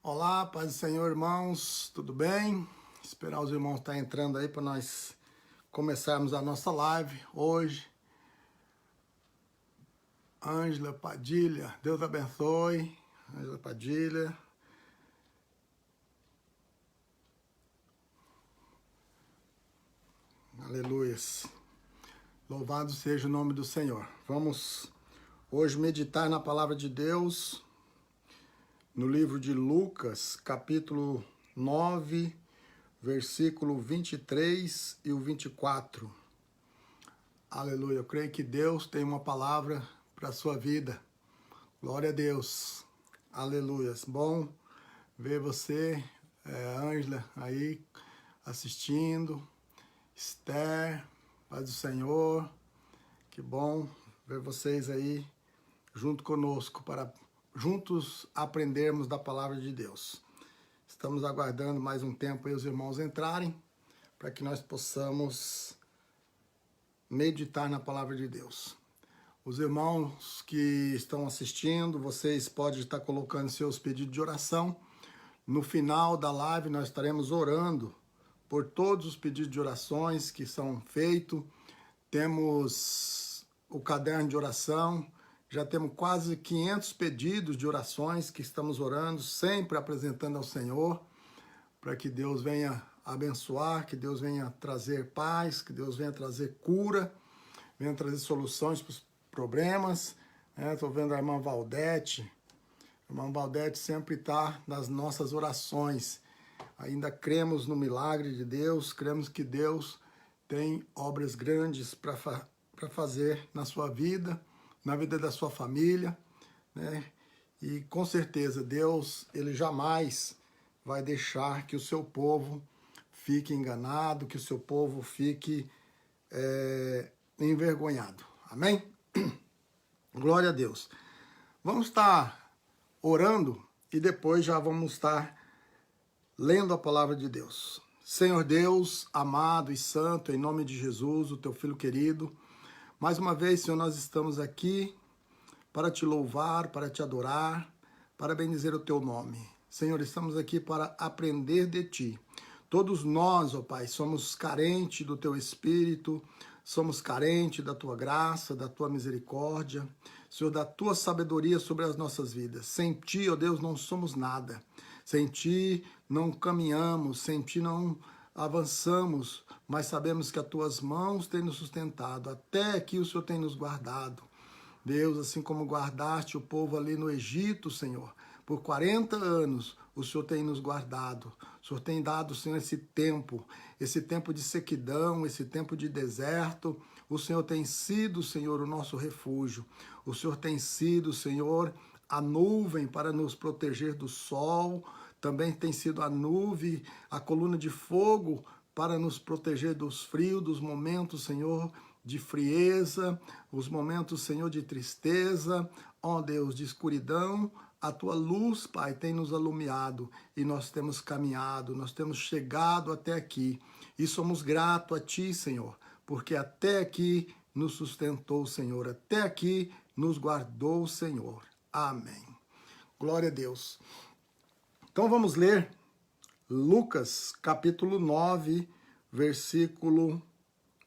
Olá, paz do Senhor, irmãos, tudo bem? Esperar os irmãos estar entrando aí para nós começarmos a nossa live hoje. Ângela Padilha, Deus abençoe. Ângela Padilha. Aleluias. Louvado seja o nome do Senhor. Vamos hoje meditar na palavra de Deus, no livro de Lucas, capítulo 9, versículo 23 e o 24. Aleluia, eu creio que Deus tem uma palavra para a sua vida. Glória a Deus. Aleluia. Bom ver você, Ângela, aí assistindo. Esther, paz do Senhor. Que bom ver vocês aí junto conosco para juntos aprendermos da palavra de Deus. Estamos aguardando mais um tempo aí os irmãos entrarem para que nós possamos meditar na palavra de Deus. Os irmãos que estão assistindo, vocês podem estar colocando seus pedidos de oração. No final da live nós estaremos orando por todos os pedidos de orações que são feitos. Temos o caderno de oração, já temos quase 500 pedidos de orações que estamos orando, sempre apresentando ao Senhor, para que Deus venha abençoar, que Deus venha trazer paz, que Deus venha trazer cura, venha trazer soluções para os problemas. Estou vendo a irmã Valdete. A irmã Valdete sempre está nas nossas orações. Ainda cremos no milagre de Deus, cremos que Deus tem obras grandes para fazer na sua vida, na vida da sua família, né? E com certeza Deus, Ele jamais vai deixar que o seu povo fique enganado, que o seu povo fique envergonhado. Amém? Glória a Deus. Vamos estar orando e depois já vamos estar lendo a palavra de Deus. Senhor Deus, amado e santo, em nome de Jesus, o teu filho querido, mais uma vez, Senhor, nós estamos aqui para te louvar, para te adorar, para bendizer o teu nome. Senhor, estamos aqui para aprender de ti. Todos nós, ó Pai, somos carentes do teu Espírito, somos carentes da tua graça, da tua misericórdia, Senhor, da tua sabedoria sobre as nossas vidas. Sem ti, ó Deus, não somos nada. Sem ti não caminhamos, sem ti não avançamos, mas sabemos que as tuas mãos têm nos sustentado. Até aqui o Senhor tem nos guardado. Deus, assim como guardaste o povo ali no Egito, Senhor, por 40 anos, o Senhor tem nos guardado. O Senhor tem dado, Senhor, esse tempo de sequidão, esse tempo de deserto. O Senhor tem sido, Senhor, o nosso refúgio. O Senhor tem sido, Senhor, a nuvem para nos proteger do sol. Também tem sido a nuvem, a coluna de fogo para nos proteger dos frios, dos momentos, Senhor, de frieza, os momentos, Senhor, de tristeza, ó Deus, de escuridão. A tua luz, Pai, tem nos alumiado e nós temos caminhado, nós temos chegado até aqui e somos gratos a Ti, Senhor, porque até aqui nos sustentou, Senhor, até aqui nos guardou, Senhor. Amém. Glória a Deus. Então vamos ler Lucas, capítulo 9, versículo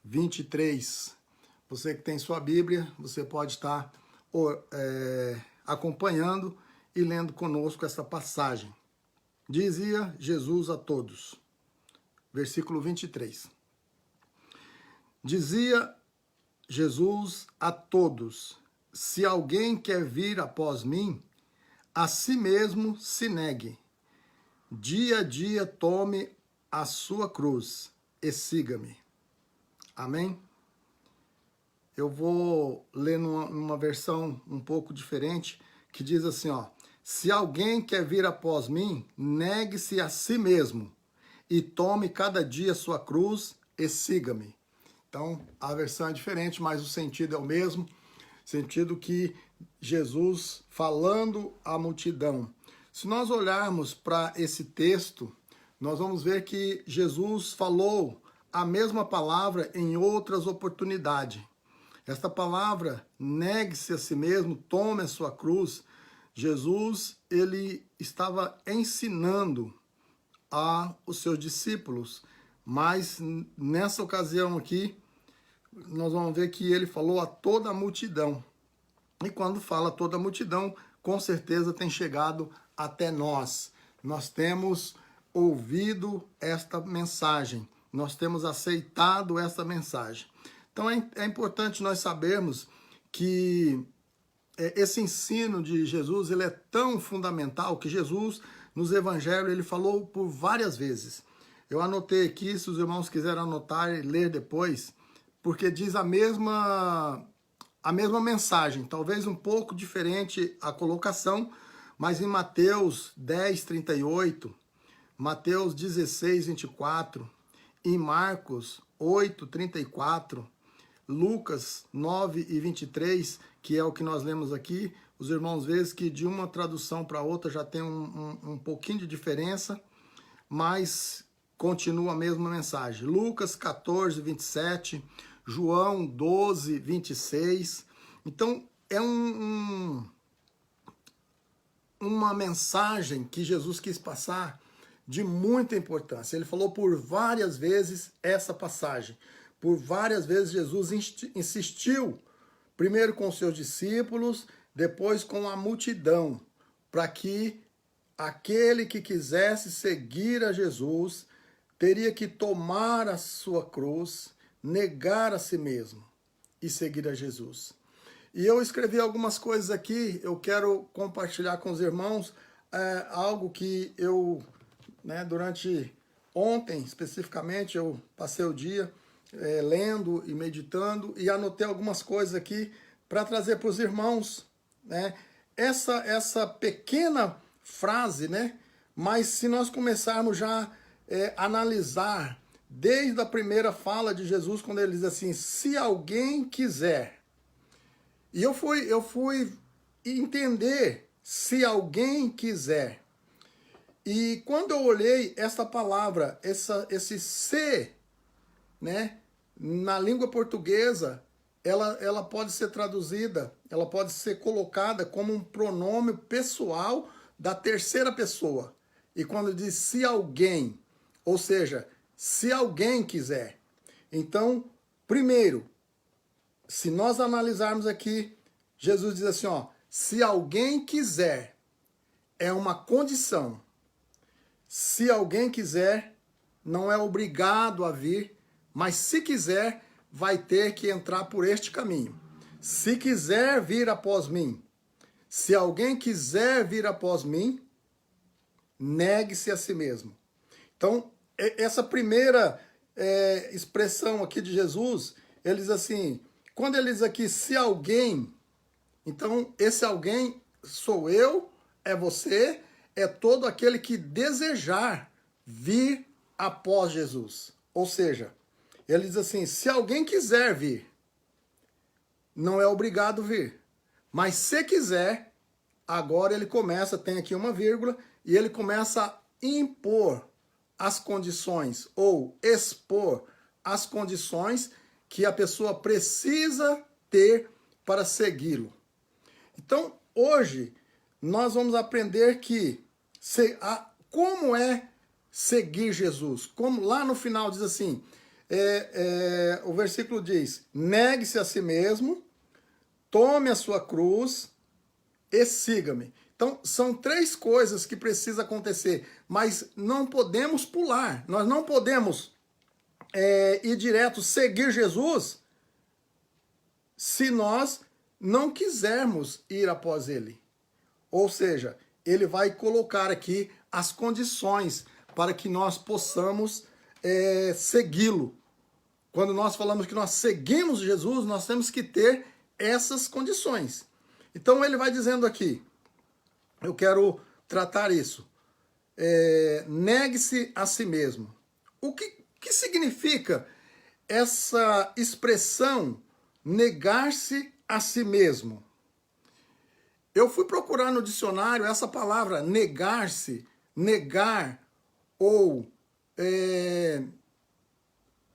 23. Você que tem sua Bíblia, você pode estar acompanhando e lendo conosco essa passagem. Dizia Jesus a todos, versículo 23. Dizia Jesus a todos: se alguém quer vir após mim, a si mesmo se negue. Dia a dia tome a sua cruz e siga-me. Amém? Eu vou ler numa versão um pouco diferente, que diz assim, ó: se alguém quer vir após mim, negue-se a si mesmo e tome cada dia a sua cruz e siga-me. Então, a versão é diferente, mas o sentido é o mesmo. Sentido que Jesus falando à multidão. Se nós olharmos para esse texto, nós vamos ver que Jesus falou a mesma palavra em outras oportunidades. Esta palavra, negue-se a si mesmo, tome a sua cruz. Jesus, ele estava ensinando os seus discípulos, mas nessa ocasião aqui, nós vamos ver que ele falou a toda a multidão. E quando fala toda a multidão, com certeza tem chegado até nós. Nós temos ouvido esta mensagem, nós temos aceitado esta mensagem. Então é importante nós sabermos que esse ensino de Jesus, ele é tão fundamental que Jesus, nos evangelhos, ele falou por várias vezes. Eu anotei aqui, se os irmãos quiserem anotar e ler depois, porque diz a mesma mensagem, talvez um pouco diferente a colocação, mas em Mateus 10, 38, Mateus 16, 24, em Marcos 8, 34, Lucas 9 e 23, que é o que nós lemos aqui, os irmãos veem que de uma tradução para outra já tem um pouquinho de diferença, mas continua a mesma mensagem. Lucas 14, 27, João 12, 26. Então, é uma mensagem que Jesus quis passar de muita importância. Ele falou por várias vezes essa passagem. Por várias vezes Jesus insistiu, primeiro com os seus discípulos, depois com a multidão, para que aquele que quisesse seguir a Jesus teria que tomar a sua cruz, negar a si mesmo e seguir a Jesus. E eu escrevi algumas coisas aqui, eu quero compartilhar com os irmãos algo que eu, durante ontem especificamente, eu passei o dia lendo e meditando e anotei algumas coisas aqui para trazer para os irmãos, essa pequena frase, mas se nós começarmos já a analisar desde a primeira fala de Jesus, quando ele diz assim, se alguém quiser, e eu fui entender, se alguém quiser, e quando eu olhei essa palavra, esse se, na língua portuguesa, ela pode ser traduzida, ela pode ser colocada como um pronome pessoal da terceira pessoa. E quando diz se alguém, ou seja, se alguém quiser. Então, primeiro, se nós analisarmos aqui, Jesus diz assim, se alguém quiser, é uma condição. Se alguém quiser, não é obrigado a vir, mas se quiser, vai ter que entrar por este caminho. Se quiser vir após mim, se alguém quiser vir após mim, negue-se a si mesmo. Então, essa primeira expressão aqui de Jesus, ele diz assim, quando ele diz aqui, se alguém, então esse alguém sou eu, é você, é todo aquele que desejar vir após Jesus. Ou seja, ele diz assim, se alguém quiser vir, não é obrigado vir. Mas se quiser, agora ele começa, tem aqui uma vírgula, e ele começa a impor as condições, ou expor as condições que a pessoa precisa ter para segui-lo. Então, hoje, nós vamos aprender como é seguir Jesus. Como lá no final diz assim, o versículo diz, negue-se a si mesmo, tome a sua cruz e siga-me. Então, são três coisas que precisam acontecer, mas não podemos pular. Nós não podemos ir direto seguir Jesus se nós não quisermos ir após ele. Ou seja, ele vai colocar aqui as condições para que nós possamos segui-lo. Quando nós falamos que nós seguimos Jesus, nós temos que ter essas condições. Então ele vai dizendo aqui, eu quero tratar isso. Negue-se a si mesmo. O que significa essa expressão negar-se a si mesmo? Eu fui procurar no dicionário essa palavra negar-se, negar, ou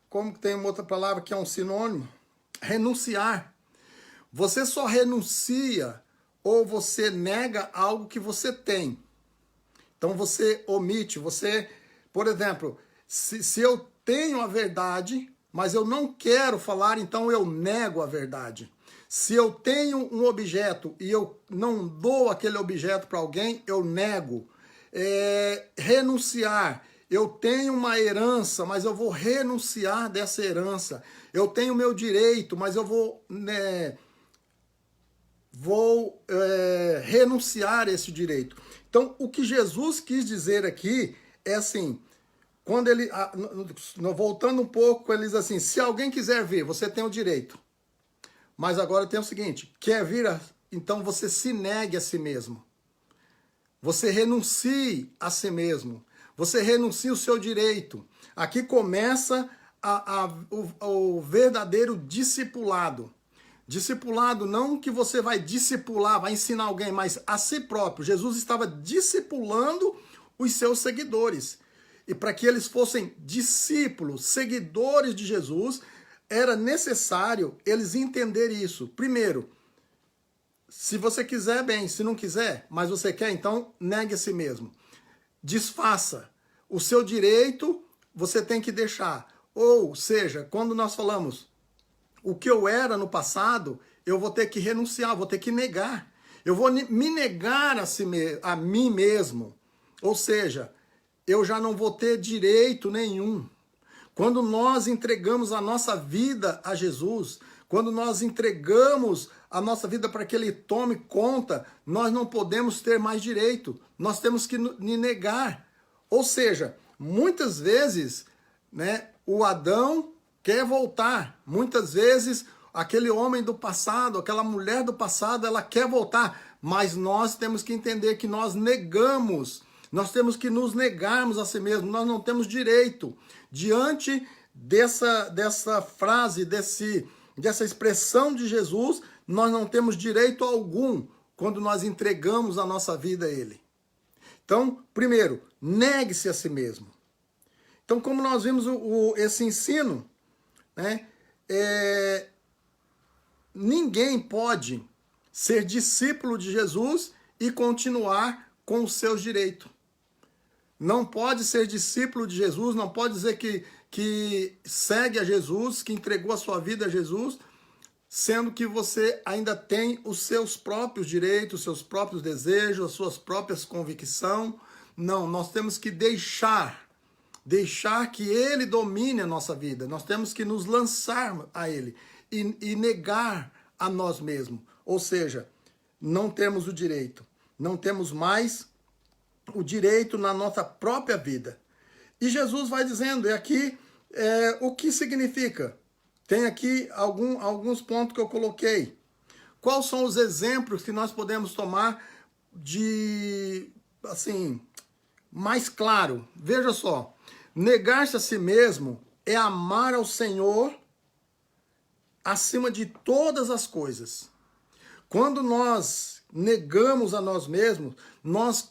como tem uma outra palavra que é um sinônimo? Renunciar. Você só renuncia ou você nega algo que você tem. Então você omite, por exemplo, se eu tenho a verdade, mas eu não quero falar, então eu nego a verdade. Se eu tenho um objeto e eu não dou aquele objeto para alguém, eu nego. Renunciar. Eu tenho uma herança, mas eu vou renunciar dessa herança. Eu tenho meu direito, mas eu vou renunciar a esse direito. Então, o que Jesus quis dizer aqui é assim, quando ele, voltando um pouco, ele diz assim, se alguém quiser vir, você tem o direito. Mas agora tem o seguinte, quer vir, então você se negue a si mesmo. Você renuncie a si mesmo. Você renuncia o seu direito. Aqui começa o verdadeiro discipulado. Discipulado não que você vai discipular, vai ensinar alguém, mas a si próprio. Jesus estava discipulando os seus seguidores. E para que eles fossem discípulos, seguidores de Jesus, era necessário eles entenderem isso. Primeiro, se você quiser, bem. Se não quiser, mas você quer, então negue a si mesmo. Desfaça. O seu direito você tem que deixar. Ou seja, quando nós falamos o que eu era no passado, eu vou ter que renunciar, vou ter que negar. Eu vou me negar a mim mesmo. Ou seja, eu já não vou ter direito nenhum. Quando nós entregamos a nossa vida a Jesus, quando nós entregamos a nossa vida para que Ele tome conta, nós não podemos ter mais direito. Nós temos que negar. Ou seja, muitas vezes, o Adão quer voltar. Muitas vezes, aquele homem do passado, aquela mulher do passado, ela quer voltar. Mas nós temos que entender que nós negamos. Nós temos que nos negarmos a si mesmos. Nós não temos direito. Diante dessa frase, dessa expressão de Jesus, nós não temos direito algum quando nós entregamos a nossa vida a Ele. Então, primeiro, negue-se a si mesmo. Então, como nós vimos esse ensino, ninguém pode ser discípulo de Jesus e continuar com os seus direitos. Não pode ser discípulo de Jesus, não pode dizer que segue a Jesus, que entregou a sua vida a Jesus, sendo que você ainda tem os seus próprios direitos, os seus próprios desejos, as suas próprias convicções. Não, nós temos que deixar que Ele domine a nossa vida. Nós temos que nos lançar a Ele e negar a nós mesmos. Ou seja, não temos o direito, não temos mais o direito na nossa própria vida. E Jesus vai dizendo, e aqui o que significa? Tem aqui alguns pontos que eu coloquei. Quais são os exemplos que nós podemos tomar mais claro? Veja só, negar-se a si mesmo é amar ao Senhor acima de todas as coisas. Quando nós negamos a nós mesmos, nós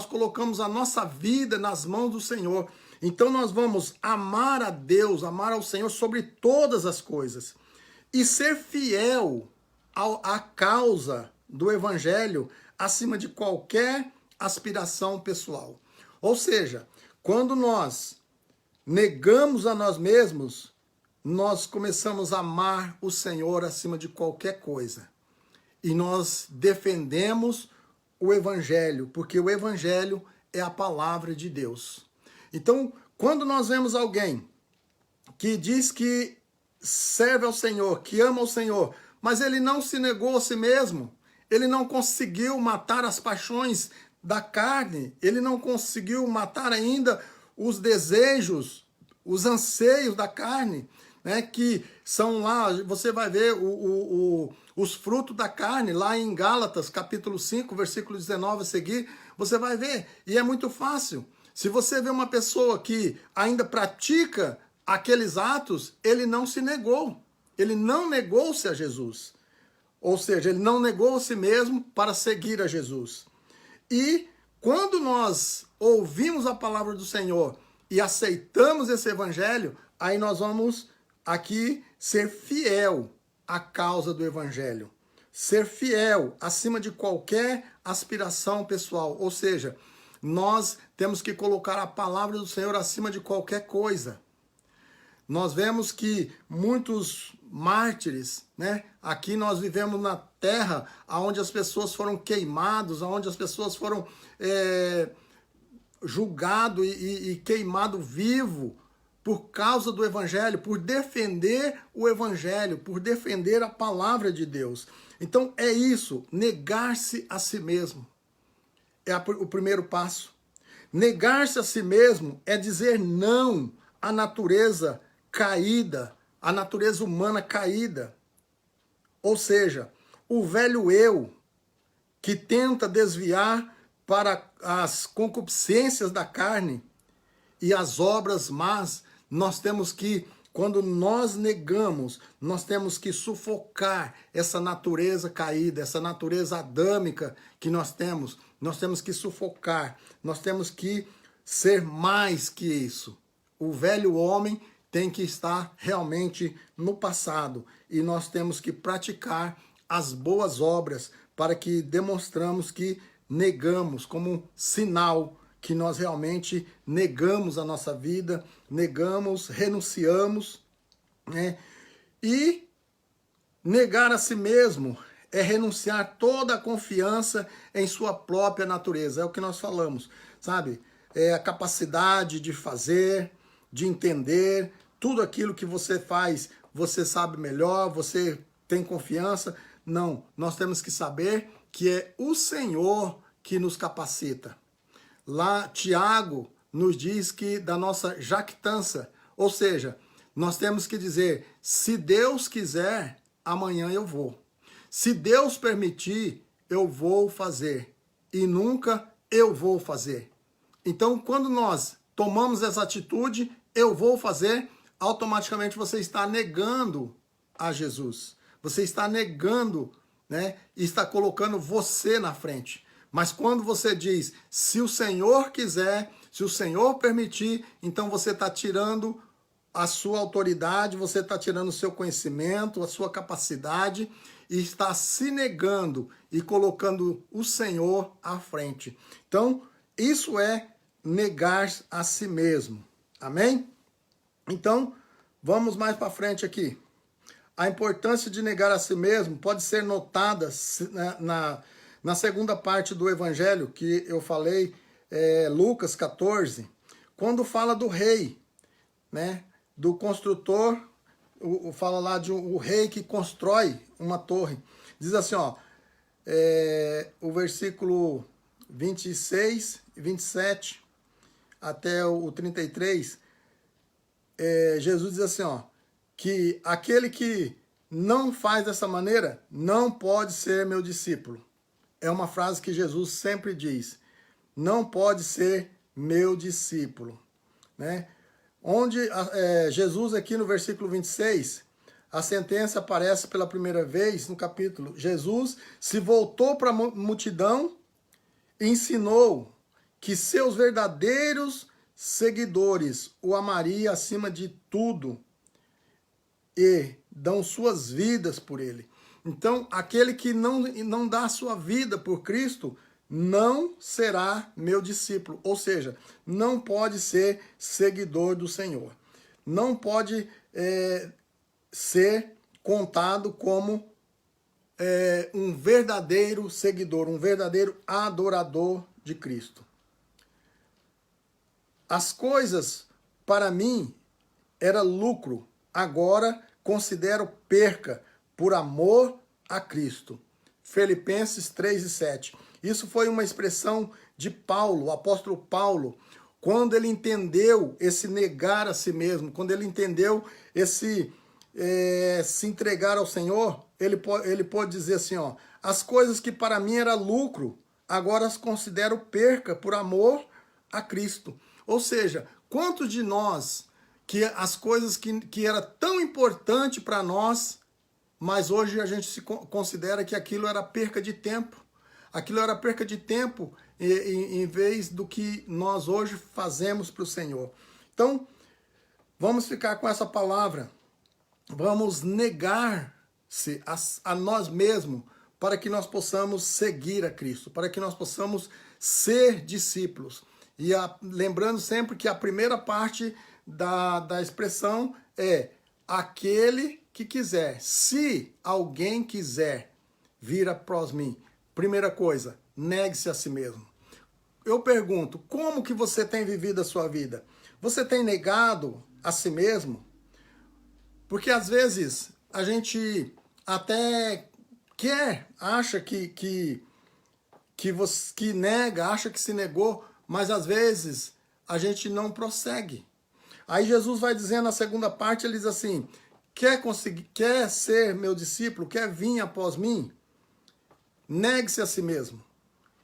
colocamos a nossa vida nas mãos do Senhor. Então nós vamos amar a Deus, amar ao Senhor sobre todas as coisas. E ser fiel à causa do Evangelho acima de qualquer aspiração pessoal. Ou seja, quando nós negamos a nós mesmos, nós começamos a amar o Senhor acima de qualquer coisa. E nós defendemos o Evangelho, porque o Evangelho é a palavra de Deus. Então, quando nós vemos alguém que diz que serve ao Senhor, que ama ao Senhor, mas ele não se negou a si mesmo, ele não conseguiu matar as paixões da carne, ele não conseguiu matar ainda os desejos, os anseios da carne, que são lá, você vai ver os frutos da carne, lá em Gálatas, capítulo 5, versículo 19 a seguir, você vai ver, e é muito fácil. Se você vê uma pessoa que ainda pratica aqueles atos, ele não se negou, ele não negou-se a Jesus. Ou seja, ele não negou a si mesmo para seguir a Jesus. E quando nós ouvimos a palavra do Senhor e aceitamos esse evangelho, aí nós vamos aqui ser fiel à causa do evangelho. ser fiel acima de qualquer aspiração pessoal. Ou seja, nós temos que colocar a palavra do Senhor acima de qualquer coisa. Nós vemos que muitos mártires, né? Aqui nós vivemos na terra onde as pessoas foram queimadas, onde as pessoas foram julgadas e queimados vivo por causa do evangelho, por defender o evangelho, por defender a palavra de Deus. Então é isso, negar-se a si mesmo. É o primeiro passo. Negar-se a si mesmo é dizer não à natureza caída, à natureza humana caída. Ou seja, o velho eu que tenta desviar para as concupiscências da carne e as obras más, nós temos que, quando nós negamos, nós temos que sufocar essa natureza caída, essa natureza adâmica que nós temos que sufocar, nós temos que ser mais que isso. O velho homem tem que estar realmente no passado e nós temos que praticar as boas obras para que demonstramos que negamos como sinal que nós realmente negamos a nossa vida, negamos, renunciamos, né? E negar a si mesmo é renunciar toda a confiança em sua própria natureza. É o que nós falamos, sabe? É a capacidade de fazer, de entender, tudo aquilo que você faz, você sabe melhor, você tem confiança. Não, nós temos que saber que é o Senhor que nos capacita. Lá, Tiago nos diz que da nossa jactância, ou seja, nós temos que dizer, se Deus quiser, amanhã eu vou. Se Deus permitir, eu vou fazer. E nunca eu vou fazer. Então, quando nós tomamos essa atitude, eu vou fazer, automaticamente você está negando a Jesus. Você está negando, né? E está colocando você na frente. Mas quando você diz, se o Senhor quiser, se o Senhor permitir, então você está tirando a sua autoridade, você está tirando o seu conhecimento, a sua capacidade e está se negando e colocando o Senhor à frente. Então, isso é negar a si mesmo. Amém? Então, vamos mais para frente aqui. A importância de negar a si mesmo pode ser notada na segunda parte do evangelho que eu falei, Lucas 14, quando fala do rei, né? Do construtor, fala lá de o rei que constrói uma torre. Diz assim, ó, o versículo 26 e 27 até o 33, Jesus diz assim, ó, que aquele que não faz dessa maneira não pode ser meu discípulo. É uma frase que Jesus sempre diz, não pode ser meu discípulo, né? Onde Jesus aqui no versículo 26, a sentença aparece pela primeira vez no capítulo. Jesus se voltou para a multidão e ensinou que seus verdadeiros seguidores o amariam acima de tudo e dão suas vidas por ele. Então, aquele que não dá a sua vida por Cristo não será meu discípulo, ou seja, não pode ser seguidor do Senhor. Não pode ser contado como um verdadeiro seguidor, um verdadeiro adorador de Cristo. As coisas, para mim, era lucro, agora considero perca por amor a Cristo. Filipenses 3:7. Isso foi uma expressão de Paulo, o apóstolo Paulo, quando ele entendeu esse negar a si mesmo, quando ele entendeu esse se entregar ao Senhor, ele pode dizer assim, ó, as coisas que para mim era lucro, agora as considero perca por amor a Cristo. Ou seja, quantos de nós que as coisas que era tão importante para nós, mas hoje a gente se considera que aquilo era perca de tempo. Aquilo era perca de tempo em vez do que nós hoje fazemos para o Senhor. Então, vamos ficar com essa palavra. Vamos negar-se a nós mesmos para que nós possamos seguir a Cristo, para que nós possamos ser discípulos. E lembrando sempre que a primeira parte da expressão é aquele que quiser. Se alguém quiser vir após mim, primeira coisa, negue-se a si mesmo. Eu pergunto, como que você tem vivido a sua vida? Você tem negado a si mesmo? Porque às vezes a gente até acha que nega, acha que se negou, mas às vezes a gente não prossegue. Aí Jesus vai dizendo na segunda parte, ele diz assim, quer ser meu discípulo, quer vir após mim? Negue-se a si mesmo.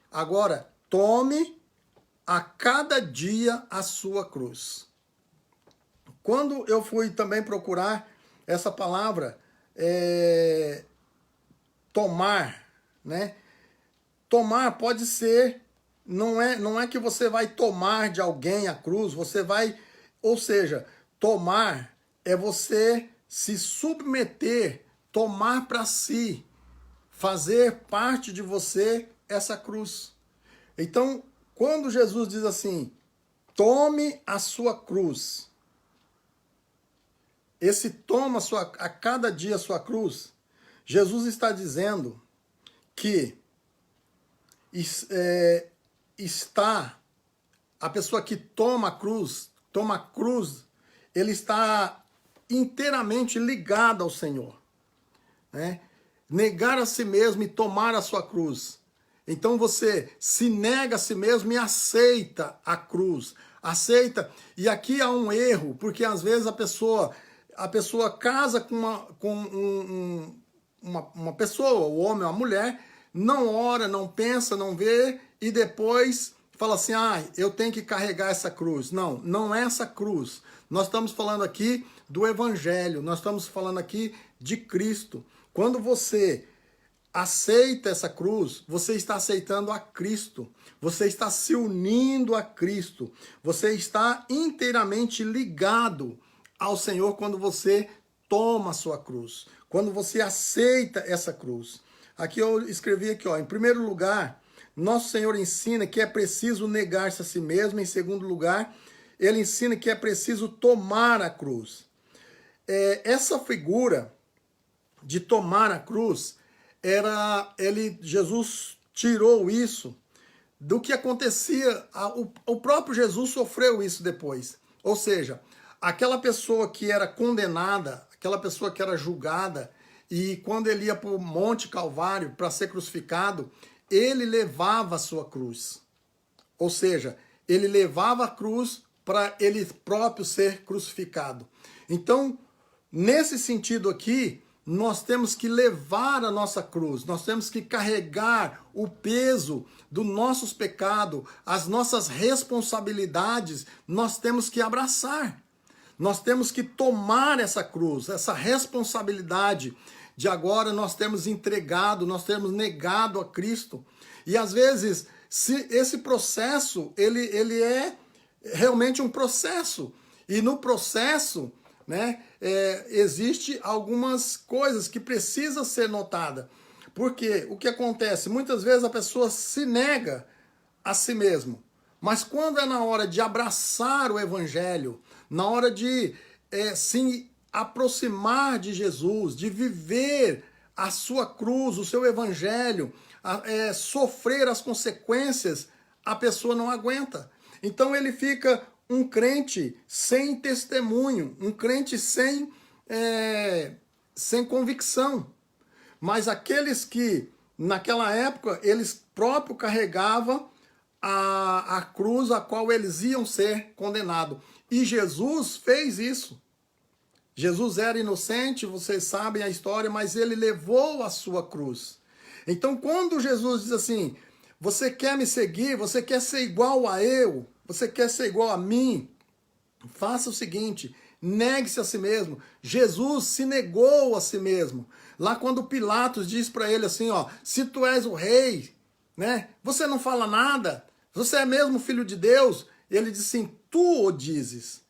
Agora, tome a cada dia a sua cruz. Quando eu fui também procurar essa palavra, tomar, né? Tomar pode ser, não é que você vai tomar de alguém a cruz, você vai, ou seja, tomar é você se submeter, tomar para si, fazer parte de você essa cruz. Então, quando Jesus diz assim, tome a sua cruz, esse toma a cada dia a sua cruz, Jesus está dizendo que a pessoa que toma a cruz, ele está inteiramente ligado ao Senhor, né? Negar a si mesmo e tomar a sua cruz. Então você se nega a si mesmo e aceita a cruz. Aceita. E aqui há um erro, porque às vezes a pessoa casa com uma pessoa, o homem ou a mulher, não ora, não pensa, não vê, e depois fala assim, eu tenho que carregar essa cruz. Não, não é essa cruz. Nós estamos falando aqui do Evangelho, nós estamos falando aqui de Cristo. Quando você aceita essa cruz, você está aceitando a Cristo, você está se unindo a Cristo, você está inteiramente ligado ao Senhor quando você toma a sua cruz, quando você aceita essa cruz. Aqui eu escrevi aqui, em primeiro lugar, nosso Senhor ensina que é preciso negar-se a si mesmo. Em segundo lugar, ele ensina que é preciso tomar a cruz. Essa figura de tomar a cruz, Jesus tirou isso do que acontecia, o próprio Jesus sofreu isso depois. Ou seja, aquela pessoa que era condenada, aquela pessoa que era julgada, e quando ele ia para o Monte Calvário para ser crucificado, ele levava a sua cruz. Ou seja, ele levava a cruz para ele próprio ser crucificado. Então, nesse sentido aqui, nós temos que levar a nossa cruz, nós temos que carregar o peso dos nossos pecados, as nossas responsabilidades, nós temos que abraçar. Nós temos que tomar essa cruz, essa responsabilidade de agora nós temos entregado, nós temos negado a Cristo. E às vezes, se esse processo, ele é realmente um processo. E no processo, né, existe algumas coisas que precisam ser notadas. Porque o que acontece? Muitas vezes a pessoa se nega a si mesmo. Mas quando é na hora de abraçar o Evangelho, na hora de se aproximar de Jesus, de viver a sua cruz, o seu Evangelho, sofrer as consequências, a pessoa não aguenta. Então ele fica um crente sem testemunho, um crente sem convicção. Mas aqueles que, naquela época, eles próprios carregavam a cruz a qual eles iam ser condenados. E Jesus fez isso. Jesus era inocente, vocês sabem a história, mas ele levou a sua cruz. Então, quando Jesus diz assim, você quer me seguir, você quer ser igual a eu, você quer ser igual a mim, faça o seguinte, negue-se a si mesmo. Jesus se negou a si mesmo. Lá quando Pilatos diz para ele assim, se tu és o rei, né, você não fala nada, você é mesmo filho de Deus, ele diz assim, tu o dizes.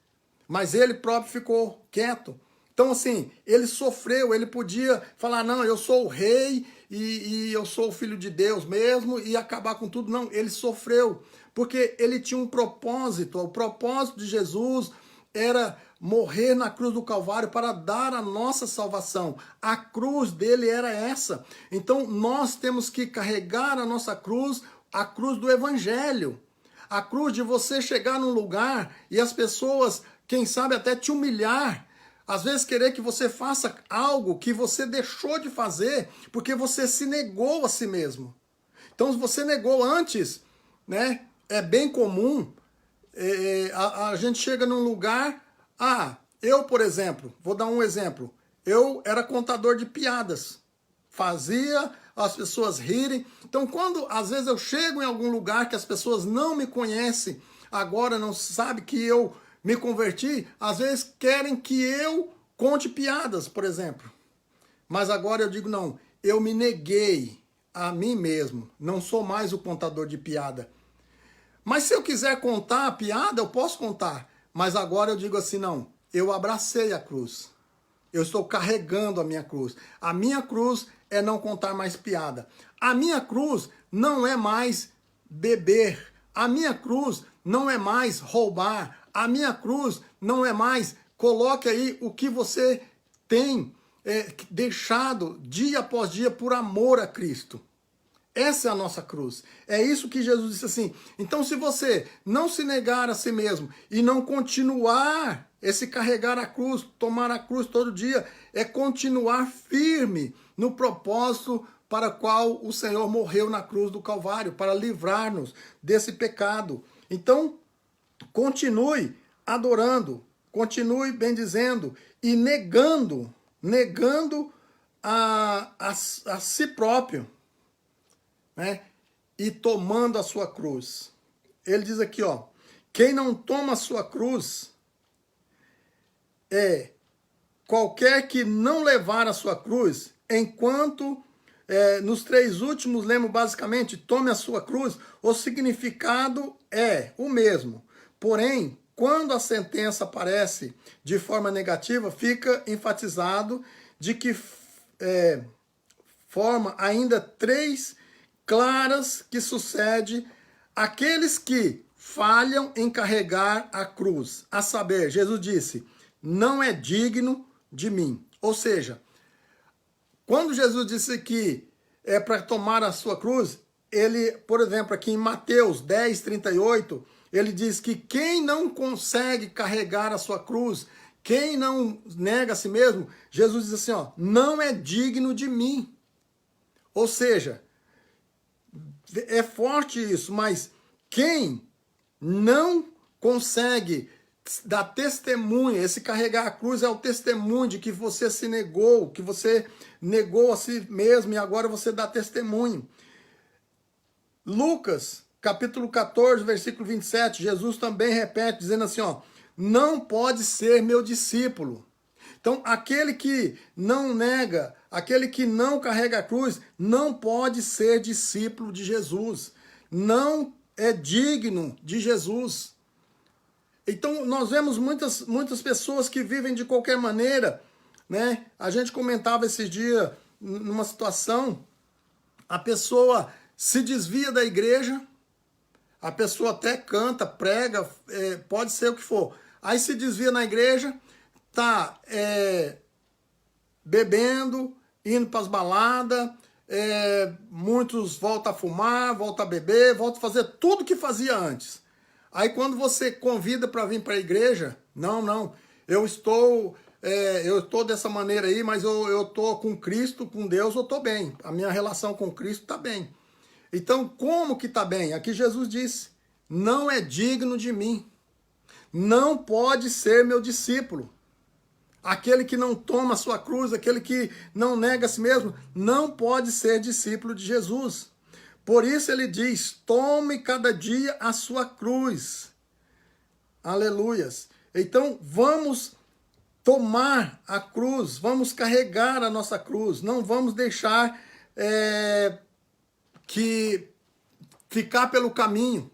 Mas ele próprio ficou quieto. Então, assim, ele sofreu, ele podia falar, não, eu sou o rei e eu sou o filho de Deus mesmo e acabar com tudo. Não, ele sofreu, porque ele tinha um propósito. O propósito de Jesus era morrer na cruz do Calvário para dar a nossa salvação. A cruz dele era essa. Então, nós temos que carregar a nossa cruz, a cruz do Evangelho. A cruz de você chegar num lugar e as pessoas, quem sabe, até te humilhar. Às vezes querer que você faça algo que você deixou de fazer porque você se negou a si mesmo. Então, se você negou antes, né, é bem comum, a gente chega num lugar, eu, por exemplo, vou dar um exemplo, eu era contador de piadas, fazia as pessoas rirem. Então, quando às vezes eu chego em algum lugar que as pessoas não me conhecem, agora não sabem que eu me converti, às vezes querem que eu conte piadas, por exemplo. Mas agora eu digo, não, eu me neguei a mim mesmo, não sou mais o contador de piada. Mas se eu quiser contar a piada, eu posso contar. Mas agora eu digo assim, não, eu abracei a cruz. Eu estou carregando a minha cruz. A minha cruz é não contar mais piada. A minha cruz não é mais beber. A minha cruz não é mais roubar. A minha cruz não é mais, coloque aí o que você tem deixado dia após dia por amor a Cristo. Essa é a nossa cruz. É isso que Jesus disse assim. Então, se você não se negar a si mesmo e não continuar esse carregar a cruz, tomar a cruz todo dia, é continuar firme no propósito para o qual o Senhor morreu na cruz do Calvário, para livrar-nos desse pecado. Então, continue adorando, continue bendizendo e negando a si próprio, né? E tomando a sua cruz. Ele diz aqui, ó, quem não toma a sua cruz é qualquer que não levar a sua cruz, enquanto nos 3 últimos lemos basicamente, tome a sua cruz, o significado é o mesmo. Porém, quando a sentença aparece de forma negativa, fica enfatizado de que forma ainda 3 claras que sucede aqueles que falham em carregar a cruz. A saber, Jesus disse, não é digno de mim. Ou seja, quando Jesus disse que é para tomar a sua cruz, ele, por exemplo, aqui em Mateus 10, 38, ele diz que quem não consegue carregar a sua cruz, quem não nega a si mesmo, Jesus diz assim, ó, não é digno de mim. Ou seja, é forte isso, mas quem não consegue dar testemunho, esse carregar a cruz é o testemunho de que você se negou, que você negou a si mesmo e agora você dá testemunho. Lucas, capítulo 14, versículo 27, Jesus também repete, dizendo assim, ó, não pode ser meu discípulo. Então, aquele que não nega, aquele que não carrega a cruz, não pode ser discípulo de Jesus. Não é digno de Jesus. Então, nós vemos muitas pessoas que vivem de qualquer maneira, né? A gente comentava esses dias, numa situação, a pessoa se desvia da igreja, a pessoa até canta, prega, pode ser o que for. Aí se desvia na igreja, tá bebendo, indo para as baladas, muitos voltam a fumar, voltam a beber, voltam a fazer tudo que fazia antes. Aí quando você convida para vir para a igreja, não, eu estou dessa maneira aí, mas eu estou com Cristo, com Deus, eu estou bem. A minha relação com Cristo está bem. Então, como que está bem? Aqui Jesus disse, não é digno de mim. Não pode ser meu discípulo. Aquele que não toma a sua cruz, aquele que não nega a si mesmo, não pode ser discípulo de Jesus. Por isso ele diz, tome cada dia a sua cruz. Aleluias. Então vamos tomar a cruz, vamos carregar a nossa cruz, não vamos deixar que ficar pelo caminho.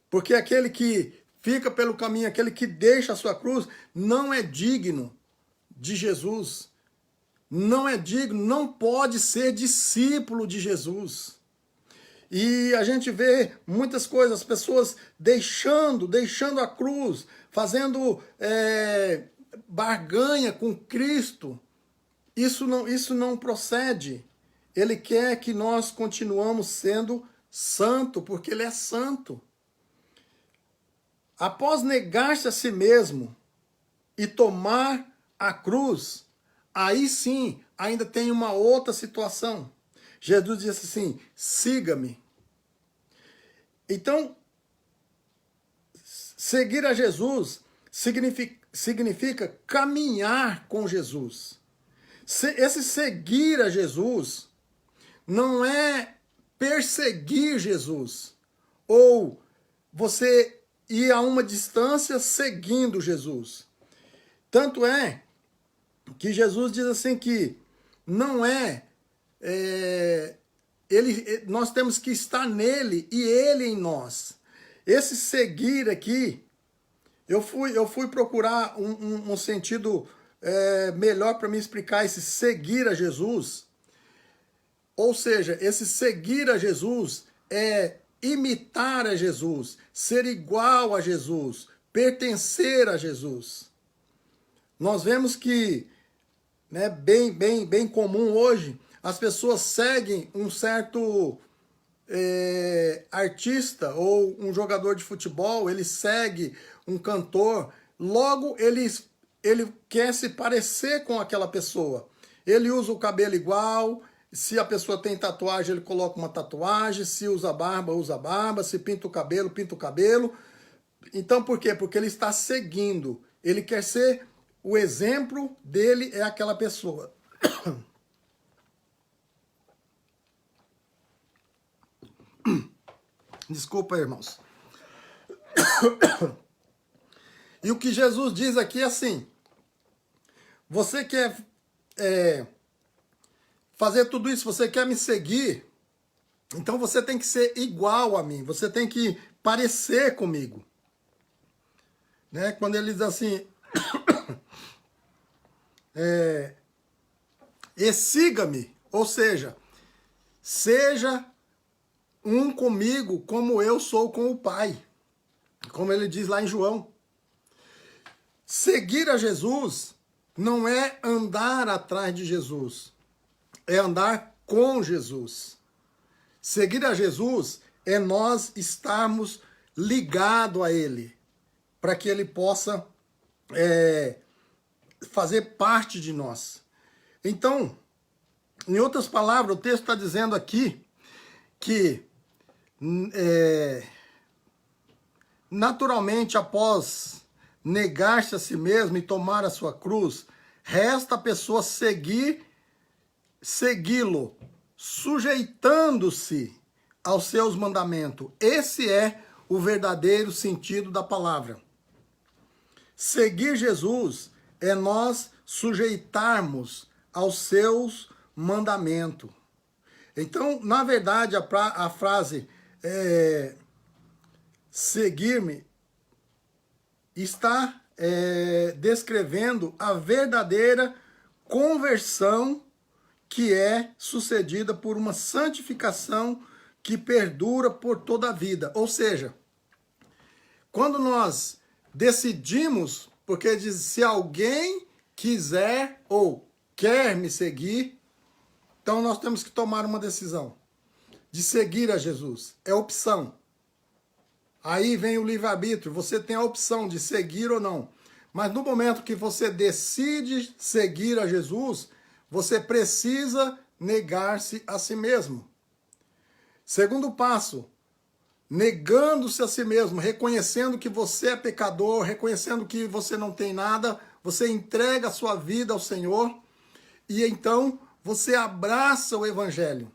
Porque aquele que fica pelo caminho, aquele que deixa a sua cruz, não é digno de Jesus não é digno, não pode ser discípulo de Jesus. E a gente vê muitas coisas, as pessoas deixando a cruz, fazendo barganha com Cristo. Isso não procede. Ele quer que nós continuemos sendo santo, porque ele é santo. Após negar-se a si mesmo e tomar a cruz, aí sim, ainda tem uma outra situação. Jesus disse assim, siga-me. Então, seguir a Jesus significa caminhar com Jesus. Esse seguir a Jesus não é perseguir Jesus, ou você ir a uma distância seguindo Jesus. Tanto é que Jesus diz assim que não nós temos que estar nele e ele em nós. Esse seguir aqui, eu fui procurar um sentido melhor para me explicar esse seguir a Jesus. Ou seja, esse seguir a Jesus é imitar a Jesus, ser igual a Jesus, pertencer a Jesus. Nós vemos que, né, bem comum hoje, as pessoas seguem um certo artista ou um jogador de futebol, ele segue um cantor, logo ele quer se parecer com aquela pessoa. Ele usa o cabelo igual, se a pessoa tem tatuagem, ele coloca uma tatuagem, se usa barba, usa barba, se pinta o cabelo, pinta o cabelo. Então por quê? Porque ele está seguindo, ele quer ser, o exemplo dele é aquela pessoa. Desculpa, irmãos. E o que Jesus diz aqui é assim, você quer fazer tudo isso, você quer me seguir, então você tem que ser igual a mim, você tem que parecer comigo. Né? Quando ele diz assim, e siga-me, ou seja, seja um comigo como eu sou com o Pai, como ele diz lá em João. Seguir a Jesus não é andar atrás de Jesus, é andar com Jesus. Seguir a Jesus é nós estarmos ligados a Ele, para que Ele possa fazer parte de nós. Então, em outras palavras, o texto está dizendo aqui que naturalmente, após negar-se a si mesmo e tomar a sua cruz, resta a pessoa segui-lo, sujeitando-se aos seus mandamentos. Esse é o verdadeiro sentido da palavra. Seguir Jesus é nós sujeitarmos aos seus mandamentos. Então, na verdade, a frase seguir-me está descrevendo a verdadeira conversão que é sucedida por uma santificação que perdura por toda a vida. Ou seja, quando nós decidimos, porque diz, se alguém quiser ou quer me seguir, então nós temos que tomar uma decisão de seguir a Jesus. É opção. Aí vem o livre-arbítrio, você tem a opção de seguir ou não. Mas no momento que você decide seguir a Jesus, você precisa negar-se a si mesmo. Segundo passo, negando-se a si mesmo, reconhecendo que você é pecador, reconhecendo que você não tem nada, você entrega a sua vida ao Senhor e então você abraça o Evangelho.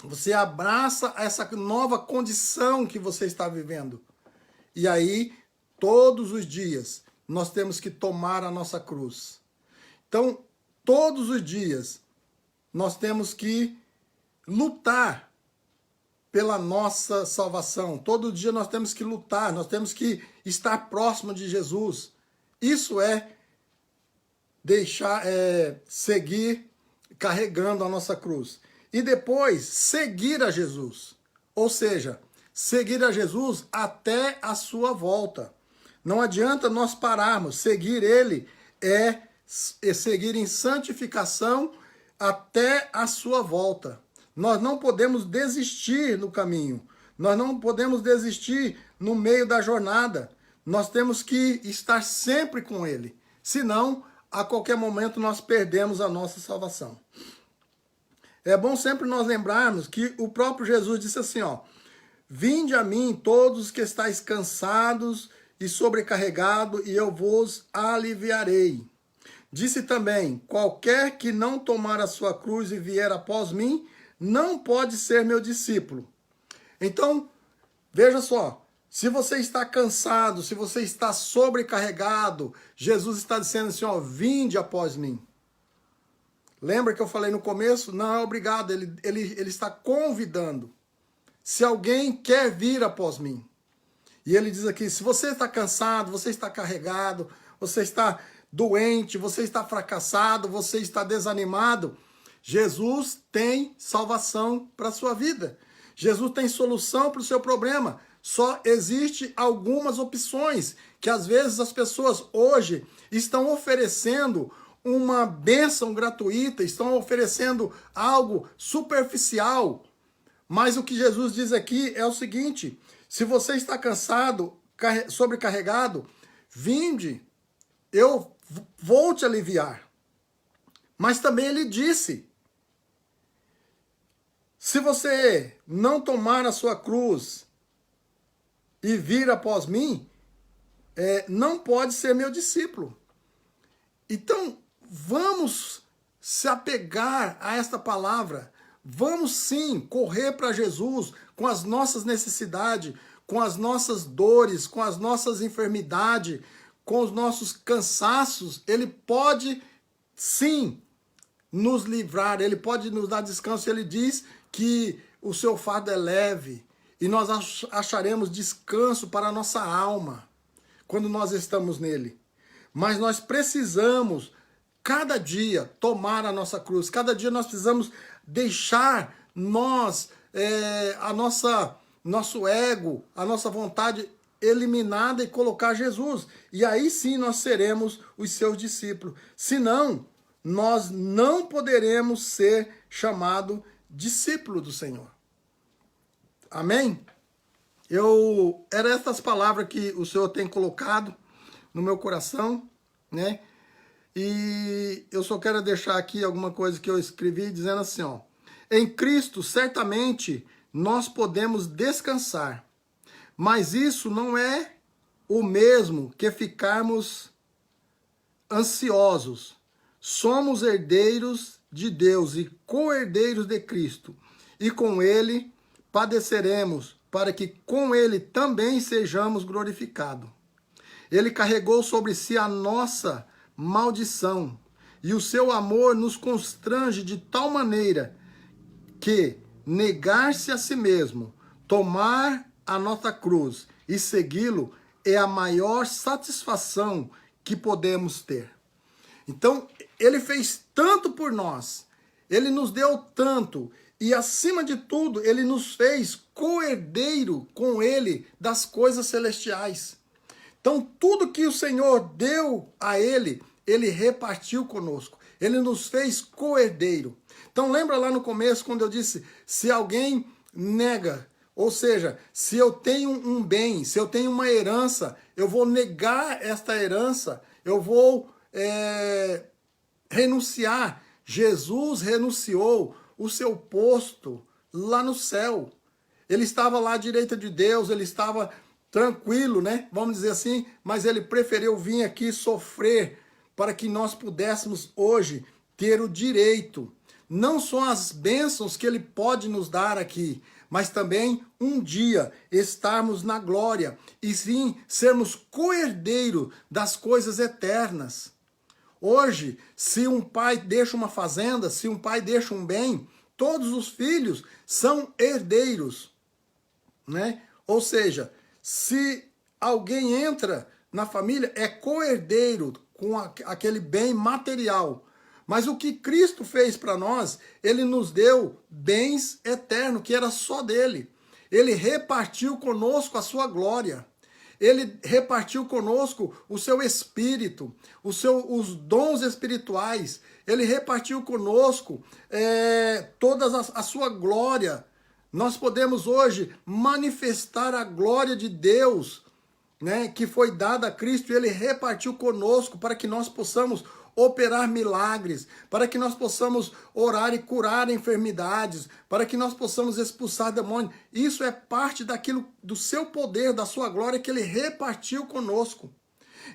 Você abraça essa nova condição que você está vivendo. E aí, todos os dias, nós temos que tomar a nossa cruz. Então, todos os dias, nós temos que lutar pela nossa salvação. Todo dia nós temos que lutar, nós temos que estar próximo de Jesus. Isso é seguir carregando a nossa cruz. E depois, seguir a Jesus. Ou seja, seguir a Jesus até a sua volta. Não adianta nós pararmos. Seguir ele é seguir em santificação até a sua volta. Nós não podemos desistir no caminho. Nós não podemos desistir no meio da jornada. Nós temos que estar sempre com ele. Senão, a qualquer momento, nós perdemos a nossa salvação. É bom sempre nós lembrarmos que o próprio Jesus disse assim, ó: vinde a mim todos que estáis cansados e sobrecarregados, e eu vos aliviarei. Disse também, qualquer que não tomar a sua cruz e vier após mim, não pode ser meu discípulo. Então, veja só, se você está cansado, se você está sobrecarregado, Jesus está dizendo assim, ó, vinde após mim. Lembra que eu falei no começo? Não é obrigado, ele está convidando. Se alguém quer vir após mim. E ele diz aqui, se você está cansado, você está carregado, você está doente, você está fracassado, você está desanimado, Jesus tem salvação para a sua vida. Jesus tem solução para o seu problema. Só existe algumas opções que às vezes as pessoas hoje estão oferecendo uma bênção gratuita, estão oferecendo algo superficial. Mas o que Jesus diz aqui é o seguinte, se você está cansado, sobrecarregado, vinde, eu vou te aliviar. Mas também ele disse, se você não tomar a sua cruz e vir após mim, não pode ser meu discípulo. Então, vamos se apegar a esta palavra. Vamos sim correr para Jesus com as nossas necessidades, com as nossas dores, com as nossas enfermidades, com os nossos cansaços. Ele pode sim nos livrar, ele pode nos dar descanso. Ele diz que o seu fardo é leve e nós acharemos descanso para a nossa alma quando nós estamos nele. Mas nós precisamos, cada dia, tomar a nossa cruz. Cada dia nós precisamos deixar nosso ego, a nossa vontade eliminada e colocar Jesus. E aí sim nós seremos os seus discípulos. Senão, nós não poderemos ser chamados discípulo do Senhor. Amém? Era essas palavras que o Senhor tem colocado no meu coração, né? E eu só quero deixar aqui alguma coisa que eu escrevi dizendo assim, ó: em Cristo, certamente, nós podemos descansar, mas isso não é o mesmo que ficarmos ansiosos. Somos herdeiros de Deus e co-herdeiros de Cristo, e com Ele padeceremos, para que com Ele também sejamos glorificados. Ele carregou sobre si a nossa maldição, e o seu amor nos constrange de tal maneira que negar-se a si mesmo, tomar a nossa cruz e segui-lo é a maior satisfação que podemos ter. Então, ele fez tanto por nós, ele nos deu tanto, e acima de tudo, ele nos fez co-herdeiro com ele das coisas celestiais. Então, tudo que o Senhor deu a ele, ele repartiu conosco. Ele nos fez co-herdeiro. Então, lembra lá no começo, quando eu disse, se alguém nega, ou seja, se eu tenho um bem, se eu tenho uma herança, eu vou negar esta herança, eu vou renunciar. Jesus renunciou o seu posto lá no céu. Ele estava lá à direita de Deus, ele estava tranquilo, né? Vamos dizer assim, mas ele preferiu vir aqui sofrer para que nós pudéssemos hoje ter o direito, não só as bênçãos que ele pode nos dar aqui, mas também um dia estarmos na glória e sim sermos co-herdeiros das coisas eternas. Hoje, se um pai deixa uma fazenda, se um pai deixa um bem, todos os filhos são herdeiros, né? Ou seja, se alguém entra na família, é co-herdeiro com aquele bem material. Mas o que Cristo fez para nós, ele nos deu bens eternos, que era só dele. Ele repartiu conosco a sua glória. Ele repartiu conosco o seu espírito, os dons espirituais. Ele repartiu conosco toda a sua glória. Nós podemos hoje manifestar a glória de Deus, né, que foi dada a Cristo, e ele repartiu conosco para que nós possamos operar milagres, para que nós possamos orar e curar enfermidades, para que nós possamos expulsar demônios. Isso é parte daquilo, do seu poder, da sua glória, que ele repartiu conosco.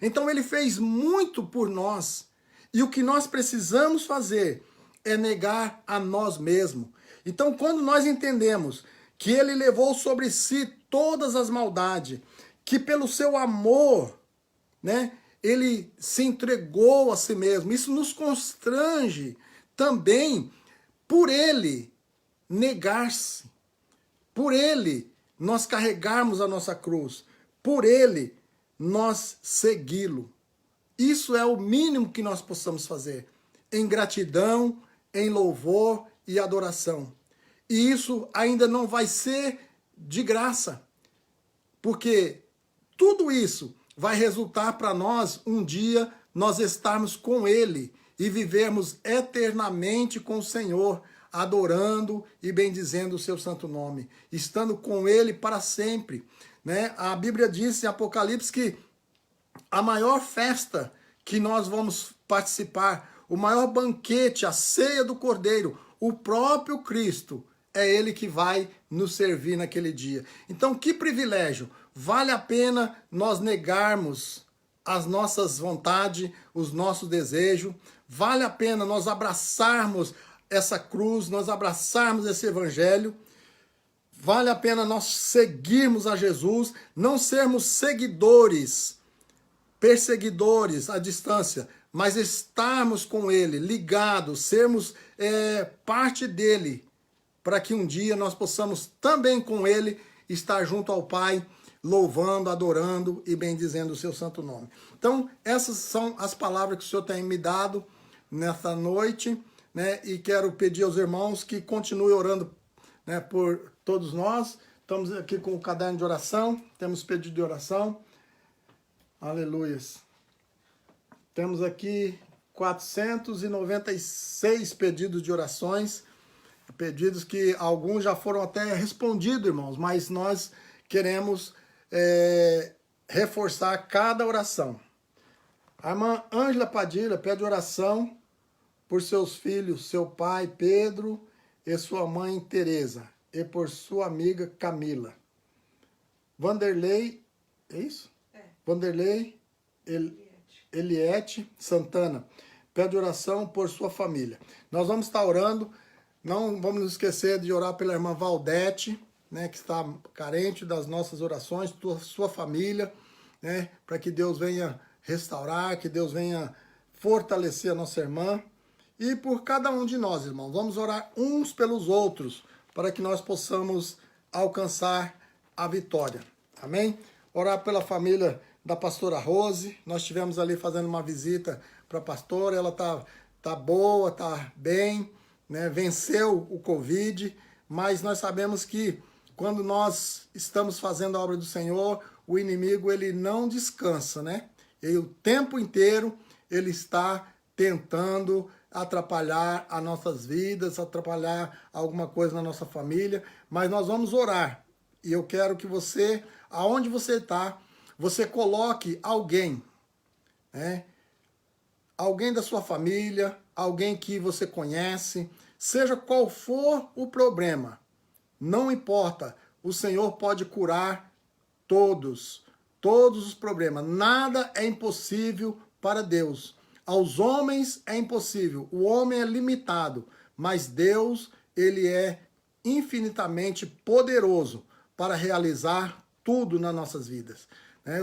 Então ele fez muito por nós. E o que nós precisamos fazer é negar a nós mesmos. Então, quando nós entendemos que ele levou sobre si todas as maldades, que pelo seu amor, né, ele se entregou a si mesmo. Isso nos constrange também por ele negar-se, por ele nós carregarmos a nossa cruz, por ele nós segui-lo. Isso é o mínimo que nós possamos fazer, em gratidão, em louvor e adoração. E isso ainda não vai ser de graça, porque tudo isso vai resultar para nós um dia nós estarmos com ele e vivermos eternamente com o Senhor, adorando e bendizendo o seu santo nome, estando com ele para sempre, né? A Bíblia diz em Apocalipse que a maior festa que nós vamos participar, o maior banquete, a ceia do Cordeiro, o próprio Cristo, é ele que vai nos servir naquele dia. Então, que privilégio! Vale a pena nós negarmos as nossas vontades, os nossos desejos. Vale a pena nós abraçarmos essa cruz, nós abraçarmos esse evangelho. Vale a pena nós seguirmos a Jesus, não sermos seguidores, perseguidores à distância, mas estarmos com ele, ligados, sermos parte dele, para que um dia nós possamos também com ele estar junto ao Pai, louvando, adorando e bendizendo o seu santo nome. Então, essas são as palavras que o Senhor tem me dado nessa noite, né? E quero pedir aos irmãos que continuem orando, né, por todos nós. Estamos aqui com o caderno de oração, temos pedido de oração. Aleluias. Temos aqui 496 pedidos de orações, pedidos que alguns já foram até respondidos, irmãos, mas nós queremos reforçar cada oração. A irmã Ângela Padilha pede oração por seus filhos, seu pai Pedro e sua mãe Teresa, e por sua amiga Camila. Vanderlei, é isso? Vanderlei Eliette Santana pede oração por sua família. Nós vamos estar orando, não vamos nos esquecer de orar pela irmã Valdete, né, que está carente das nossas orações, sua família, né, para que Deus venha restaurar, que Deus venha fortalecer a nossa irmã. E por cada um de nós, irmãos, vamos orar uns pelos outros, para que nós possamos alcançar a vitória. Amém? Orar pela família da pastora Rose. Nós estivemos ali fazendo uma visita para a pastora, ela tá boa, tá bem, né? Venceu o Covid, mas nós sabemos que quando nós estamos fazendo a obra do Senhor, o inimigo ele não descansa, né? E o tempo inteiro ele está tentando atrapalhar as nossas vidas, atrapalhar alguma coisa na nossa família, mas nós vamos orar. E eu quero que você, aonde você está, você coloque alguém, né? Alguém da sua família, alguém que você conhece, seja qual for o problema, não importa, o Senhor pode curar todos os problemas. Nada é impossível para Deus. Aos homens é impossível, o homem é limitado, mas Deus, ele é infinitamente poderoso para realizar tudo nas nossas vidas.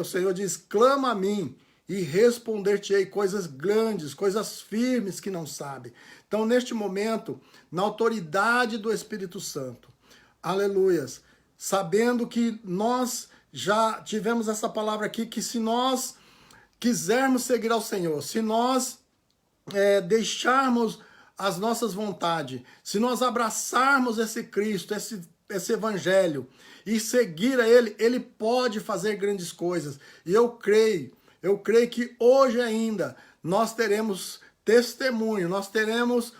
O Senhor diz, clama a mim e responder-te-ei coisas grandes, coisas firmes que não sabe. Então, neste momento, na autoridade do Espírito Santo, aleluias, sabendo que nós já tivemos essa palavra aqui, que se nós quisermos seguir ao Senhor, se nós deixarmos as nossas vontades, se nós abraçarmos esse Cristo, esse Evangelho e seguir a Ele, Ele pode fazer grandes coisas. E eu creio que hoje ainda nós teremos testemunho, nós teremos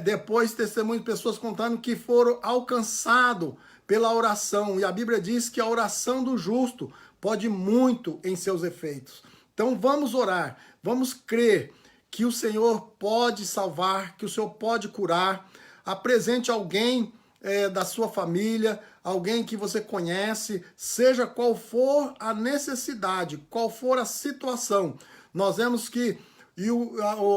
depois testemunho de pessoas contando que foram alcançados pela oração. E a Bíblia diz que a oração do justo pode muito em seus efeitos. Então vamos orar, vamos crer que o Senhor pode salvar, que o Senhor pode curar. Apresente alguém da sua família, alguém que você conhece, seja qual for a necessidade, qual for a situação. Nós vemos que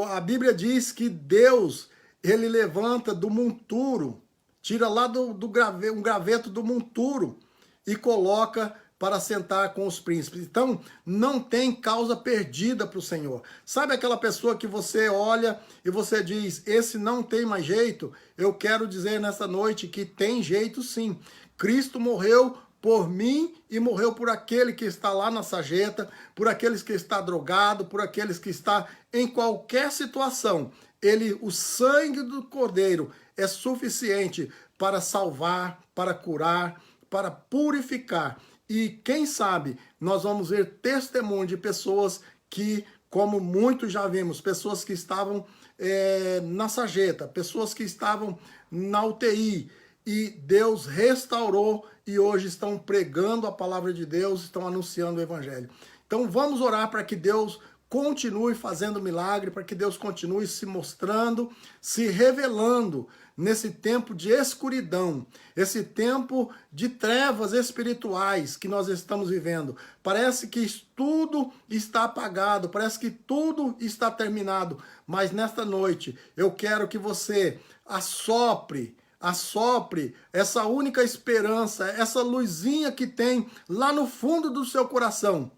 a Bíblia diz que Deus, Ele levanta do monturo, tira lá um graveto do monturo e coloca para sentar com os príncipes. Então, não tem causa perdida para o Senhor. Sabe aquela pessoa que você olha e você diz, esse não tem mais jeito? Eu quero dizer nessa noite que tem jeito sim. Cristo morreu por mim e morreu por aquele que está lá na sarjeta, por aqueles que está drogado, por aqueles que está em qualquer situação. O sangue do Cordeiro é suficiente para salvar, para curar, para purificar. E quem sabe nós vamos ver testemunho de pessoas que, como muitos já vimos, pessoas que estavam na sarjeta, pessoas que estavam na UTI, e Deus restaurou e hoje estão pregando a palavra de Deus, estão anunciando o Evangelho. Então vamos orar para que Deus continue fazendo milagre, para que Deus continue se mostrando, se revelando nesse tempo de escuridão, esse tempo de trevas espirituais que nós estamos vivendo. Parece que tudo está apagado, parece que tudo está terminado, mas nesta noite eu quero que você assopre essa única esperança, essa luzinha que tem lá no fundo do seu coração.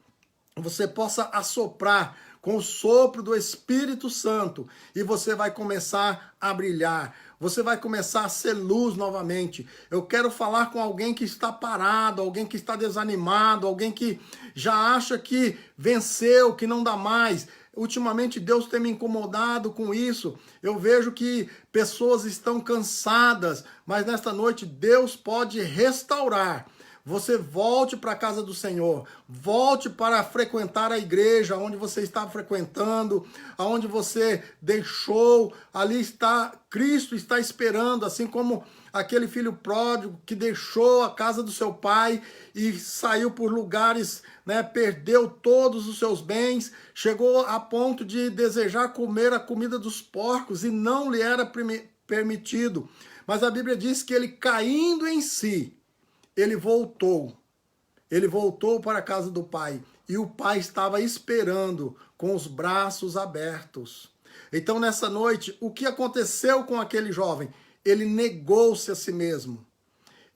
Você possa assoprar com o sopro do Espírito Santo e você vai começar a brilhar. Você vai começar a ser luz novamente. Eu quero falar com alguém que está parado, alguém que está desanimado, alguém que já acha que venceu, que não dá mais. Ultimamente Deus tem me incomodado com isso. Eu vejo que pessoas estão cansadas, mas nesta noite Deus pode restaurar. Você volte para a casa do Senhor, volte para frequentar a igreja onde você estava frequentando, aonde você deixou, ali está, Cristo está esperando, assim como aquele filho pródigo que deixou a casa do seu pai e saiu por lugares, perdeu todos os seus bens, chegou a ponto de desejar comer a comida dos porcos e não lhe era permitido. Mas a Bíblia diz que ele, caindo em si, ele voltou para a casa do pai e o pai estava esperando com os braços abertos. Então nessa noite, o que aconteceu com aquele jovem? Ele negou-se a si mesmo.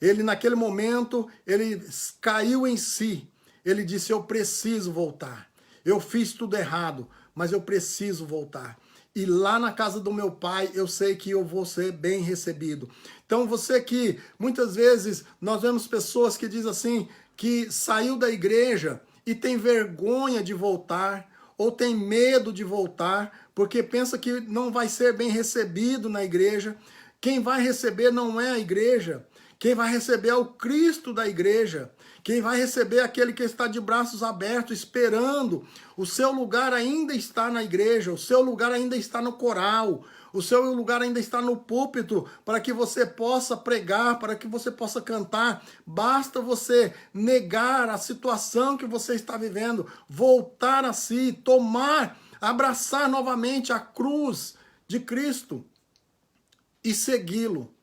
Ele naquele momento, ele caiu em si. Ele disse, eu preciso voltar. Eu fiz tudo errado, mas eu preciso voltar. E lá na casa do meu pai, eu sei que eu vou ser bem recebido. Então você que, muitas vezes, nós vemos pessoas que dizem assim, que saiu da igreja e tem vergonha de voltar, ou tem medo de voltar, porque pensa que não vai ser bem recebido na igreja. Quem vai receber não é a igreja, quem vai receber é o Cristo da igreja. Quem vai receber é aquele que está de braços abertos, esperando. O seu lugar ainda está na igreja, o seu lugar ainda está no coral, o seu lugar ainda está no púlpito, para que você possa pregar, para que você possa cantar. Basta você negar a situação que você está vivendo, voltar a si, abraçar novamente a cruz de Cristo e segui-lo.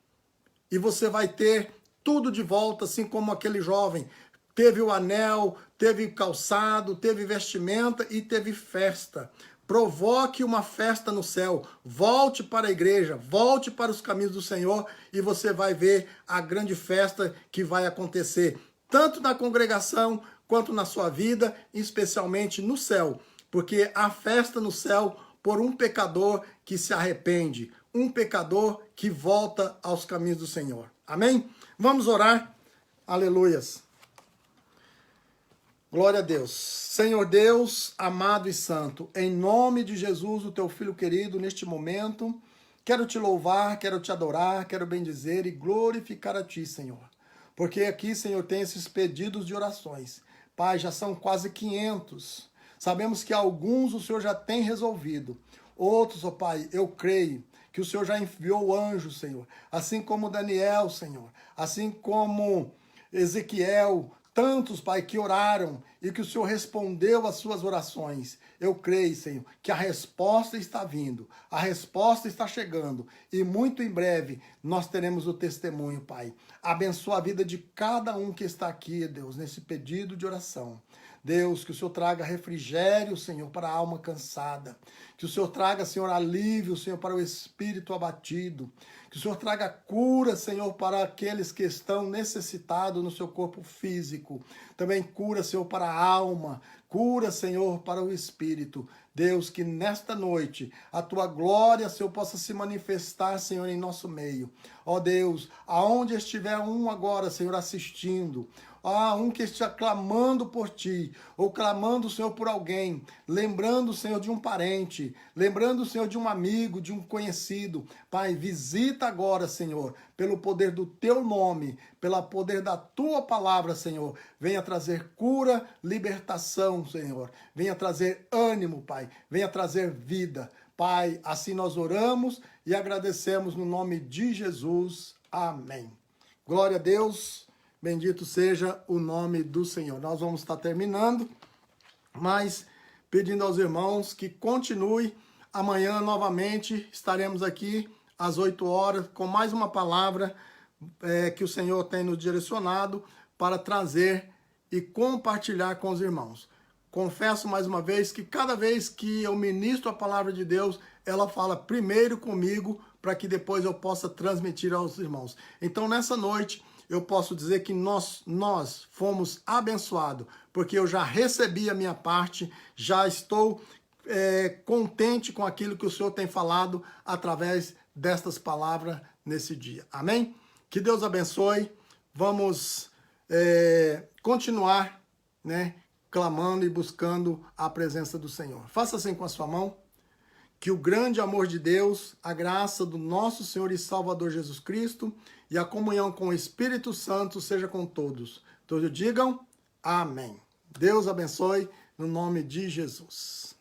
E você vai ter tudo de volta, assim como aquele jovem. Teve o anel, teve calçado, teve vestimenta e teve festa. Provoque uma festa no céu. Volte para a igreja, volte para os caminhos do Senhor e você vai ver a grande festa que vai acontecer, tanto na congregação quanto na sua vida, especialmente no céu. Porque há festa no céu por um pecador que se arrepende, um pecador que volta aos caminhos do Senhor. Amém? Vamos orar. Aleluias. Glória a Deus. Senhor Deus, amado e santo, em nome de Jesus, o teu filho querido, neste momento, quero te louvar, quero te adorar, quero bendizer e glorificar a ti, Senhor. Porque aqui, Senhor, tem esses pedidos de orações. Pai, já são quase 500. Sabemos que alguns o Senhor já tem resolvido. Outros, ó Pai, eu creio que o Senhor já enviou anjos, Senhor. Assim como Daniel, Senhor. Assim como Ezequiel, tantos, Pai, que oraram e que o Senhor respondeu às suas orações. Eu creio, Senhor, que a resposta está vindo, a resposta está chegando e muito em breve nós teremos o testemunho, Pai. Abençoa a vida de cada um que está aqui, Deus, nesse pedido de oração. Deus, que o Senhor traga refrigério, Senhor, para a alma cansada. Que o Senhor traga, Senhor, alívio, Senhor, para o espírito abatido. Que o Senhor traga cura, Senhor, para aqueles que estão necessitados no seu corpo físico. Também cura, Senhor, para a alma. Cura, Senhor, para o espírito. Deus, que nesta noite a tua glória, Senhor, possa se manifestar, Senhor, em nosso meio. Ó Deus, aonde estiver um agora, Senhor, assistindo, um que esteja clamando por ti, ou clamando, Senhor, por alguém, lembrando, Senhor, de um parente, lembrando, Senhor, de um amigo, de um conhecido. Pai, visita agora, Senhor, pelo poder do teu nome, pelo poder da tua palavra, Senhor. Venha trazer cura, libertação, Senhor. Venha trazer ânimo, Pai. Venha trazer vida. Pai, assim nós oramos e agradecemos no nome de Jesus. Amém. Glória a Deus. Bendito seja o nome do Senhor. Nós vamos estar terminando, mas pedindo aos irmãos que continue. Amanhã, novamente, estaremos aqui às 8 horas com mais uma palavra que o Senhor tem nos direcionado para trazer e compartilhar com os irmãos. Confesso mais uma vez que cada vez que eu ministro a palavra de Deus, ela fala primeiro comigo para que depois eu possa transmitir aos irmãos. Então, nessa noite, eu posso dizer que nós fomos abençoados, porque eu já recebi a minha parte, já estou contente com aquilo que o Senhor tem falado através destas palavras nesse dia. Amém? Que Deus abençoe. Vamos continuar, clamando e buscando a presença do Senhor. Faça assim com a sua mão. Que o grande amor de Deus, a graça do nosso Senhor e Salvador Jesus Cristo e a comunhão com o Espírito Santo seja com todos. Todos digam amém. Deus abençoe no nome de Jesus.